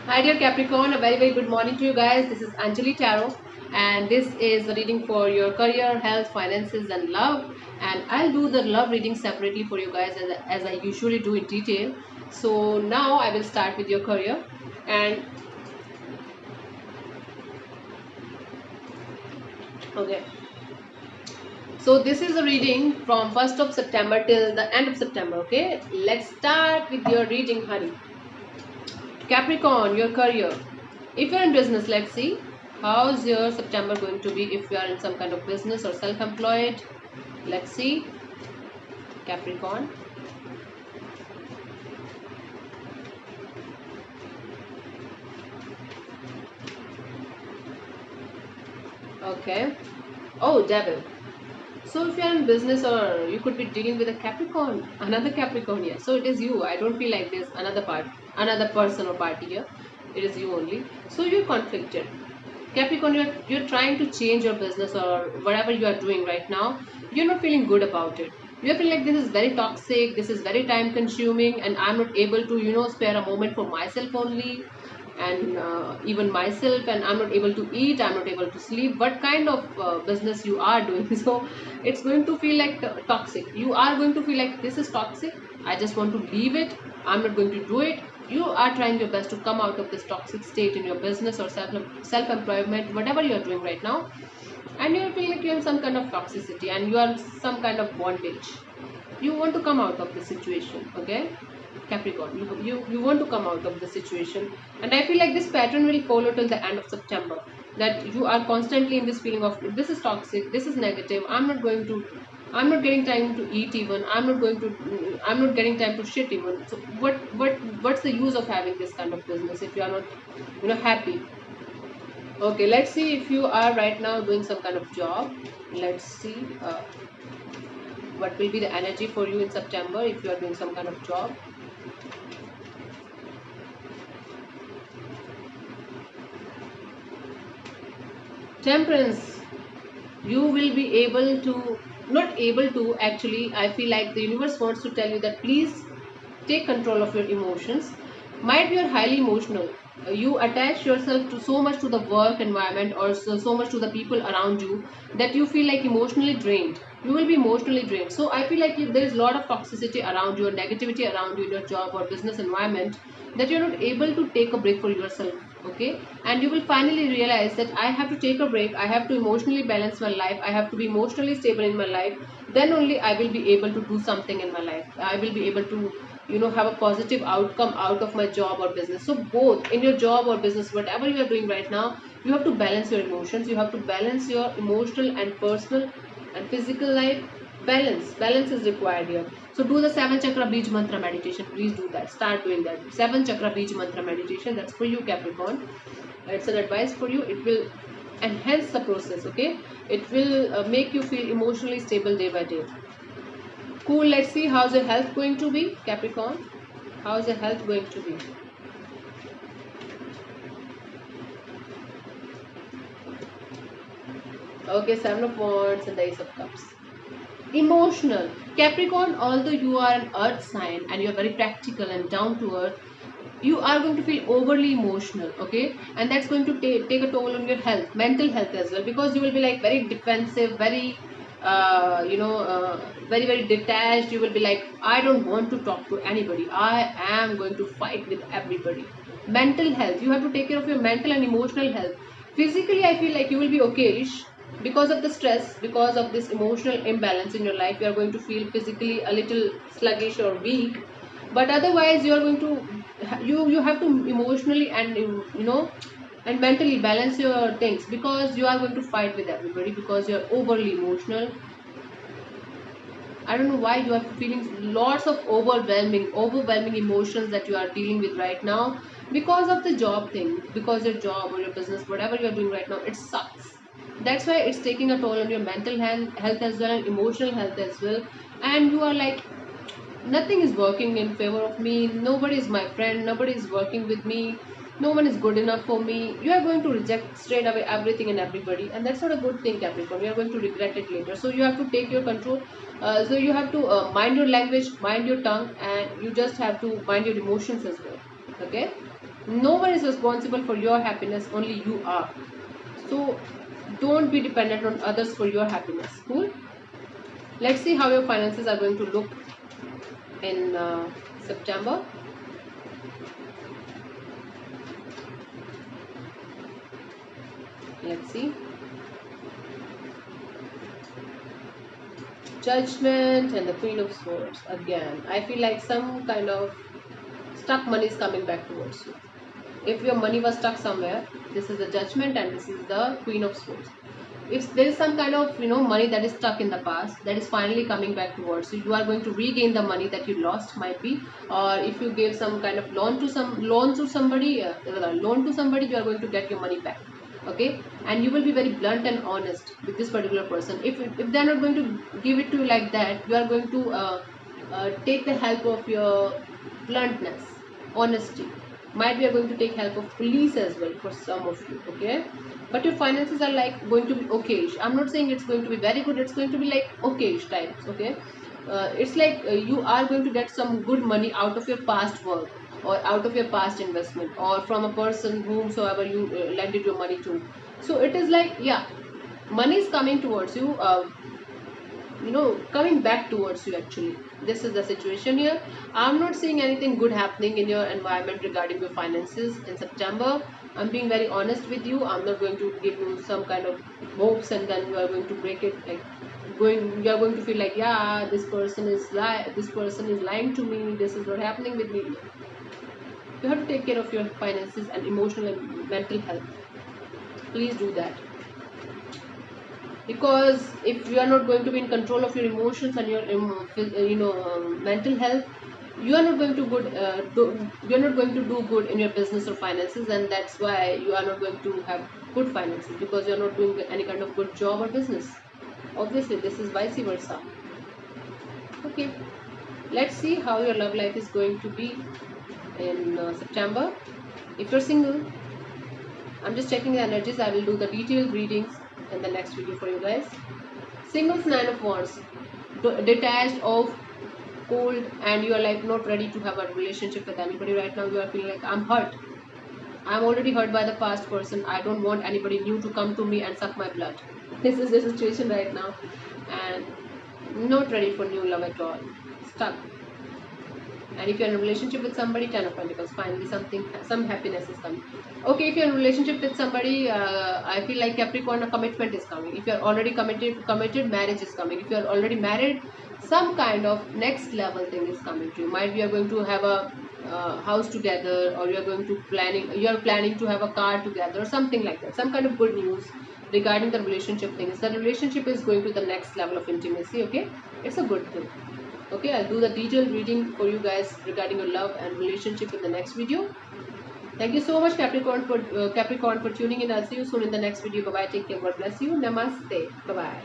Hi dear Capricorn, a very good morning to you guys. This is Anjali Tarot and this is a reading for your career, health, finances and love, and I'll do the love reading separately for you guys as I usually do in detail. So now I will start with your career and okay. So this is a reading from 1st of September till the end of September, okay? Let's start with your reading, honey. Capricorn, your career. If you're in business, let's see. How's your September going to be if you are in some kind of business or self-employed? Let's see. Capricorn. Okay. Oh, devil. So if you are in business or you could be dealing with a Capricorn, another Capricorn here. So it is you. I don't feel like there's another person or party here. It is you only. So you're conflicted. Capricorn, you're trying to change your business or whatever you are doing right now. You're not feeling good about it. You feel like this is very toxic, this is very time consuming, and I'm not able to, spare a moment for myself only, and even myself, and I'm not able to eat, I'm not able to sleep. What kind of business you are doing? So it's going to feel like toxic. You are going to feel like this is toxic. I just want to leave it. I'm not going to do it. You are trying your best to come out of this toxic state in your business or self employment, whatever you are doing right now, and you feel like you're in some kind of toxicity and you are in some kind of bondage. You want to come out of the situation, okay? Capricorn, you want to come out of the situation, and I feel like this pattern will follow till the end of September, that you are constantly in this feeling of this is toxic, this is negative, I'm not getting time to eat, even I'm not getting time to shit even. So what's the use of having this kind of business if you are not happy? Okay, let's see if you are right now doing some kind of job. Let's see what will be the energy for you in September if you are doing some kind of job. Temperance, you will be able to, not able to actually, I feel like the universe wants to tell you that please take control of your emotions. Might be you're highly emotional. You attach yourself to so much to the work environment or so much to the people around you that you feel like emotionally drained. You will be emotionally drained. So I feel like there is a lot of toxicity around you or negativity around you in your job or business environment, that you're not able to take a break for yourself. Okay, and you will finally realize that I have to take a break, I have to emotionally balance my life, I have to be emotionally stable in my life. Then only I will be able to do something in my life. I will be able to have a positive outcome out of my job or business. So both in your job or business, whatever you are doing right now, you have to balance your emotions, you have to balance your emotional and personal and physical life. Balance is required here. So do the 7 chakra beach mantra meditation. Please do that, start doing that 7 chakra beach mantra meditation. That's for you, Capricorn. It's an advice for you. It will enhance the process, okay? It will make you feel emotionally stable day by day. Cool. Let's see how's your health going to be, Capricorn. How's your health going to be? Okay, 7 of wands and the Ace of cups. Emotional, Capricorn, although you are an earth sign and you're very practical and down to earth, you are going to feel overly emotional, okay? And that's going to take a toll on your health, mental health as well, because you will be like very defensive, very very detached. You will be like, I don't want to talk to anybody, I am going to fight with everybody. Mental health, you have to take care of your mental and emotional health. Physically, I feel like you will be okay-ish. Because of the stress, because of this emotional imbalance in your life, you are going to feel physically a little sluggish or weak. But otherwise, you are going to, you have to emotionally and and mentally balance your things, because you are going to fight with everybody because you are overly emotional. I don't know why you are feeling lots of overwhelming emotions that you are dealing with right now, because of the job thing, because your job or your business, whatever you are doing right now, it sucks. That's why it's taking a toll on your mental health as well, and emotional health as well. And you are like, nothing is working in favor of me, nobody is my friend, nobody is working with me, no one is good enough for me. You are going to reject straight away everything and everybody, and that's not a good thing, Capricorn. You are going to regret it later. So you have to take your control. So you have to mind your language, mind your tongue, and you just have to mind your emotions as well, okay? No one is responsible for your happiness, only you are. So don't be dependent on others for your happiness. Cool. Let's see how your finances are going to look in September. Let's see. Judgment and the Queen of Swords. Again, I feel like some kind of stuck money is coming back towards you. If your money was stuck somewhere, this is the Judgment and this is the Queen of Swords. If there is some kind of money that is stuck in the past, that is finally coming back towards you, you are going to regain the money that you lost, might be. Or if you gave some kind of loan to somebody, you are going to get your money back. Okay, and you will be very blunt and honest with this particular person. If they are not going to give it to you like that, you are going to take the help of your bluntness, honesty. Might be are going to take help of police as well for some of you. Okay, but your finances are like going to be okayish. I'm not saying it's going to be very good, it's going to be like okayish types. Okay, it's like you are going to get some good money out of your past work, or out of your past investment, or from a person whomsoever you lended your money to. So it is like, yeah, money is coming towards you, coming back towards you. Actually, this is the situation here. I'm not seeing anything good happening in your environment regarding your finances in September. I'm being very honest with you. I'm not going to give you some kind of hopes and then you are going to break it. Like, you are going to feel like, yeah, this person is lying to me, this is not happening with me. You have to take care of your finances and emotional and mental health. Please do that, because if you are not going to be in control of your emotions and your mental health, you are not going to you are not going to do good in your business or finances, and that's why you are not going to have good finances, because you are not doing any kind of good job or business. Obviously this is vice versa. Okay, let's see how your love life is going to be in September. If you're single, I'm just checking the energies. I will do the detailed readings in the next video for you guys. Singles, 9 of Wands, detached, off, cold, and you are like not ready to have a relationship with anybody right now. You are feeling like, I'm hurt. I'm already hurt by the past person. I don't want anybody new to come to me and suck my blood. This is the situation right now, and not ready for new love at all. Stuck. And if you're in a relationship with somebody, 10 of Pentacles, finally some happiness is coming. Okay, if you're in a relationship with somebody, I feel like Capricorn, a commitment is coming. If you're already committed, marriage is coming. If you're already married, some kind of next level thing is coming to you. Might be you're going to have a house together, or you're planning to have a car together, or something like that. Some kind of good news regarding the relationship things. The relationship is going to the next level of intimacy. Okay, it's a good thing. Okay, I'll do the detailed reading for you guys regarding your love and relationship in the next video. Thank you so much, Capricorn for tuning in. I'll see you soon in the next video. Bye bye. Take care. God bless you. Namaste. Bye bye.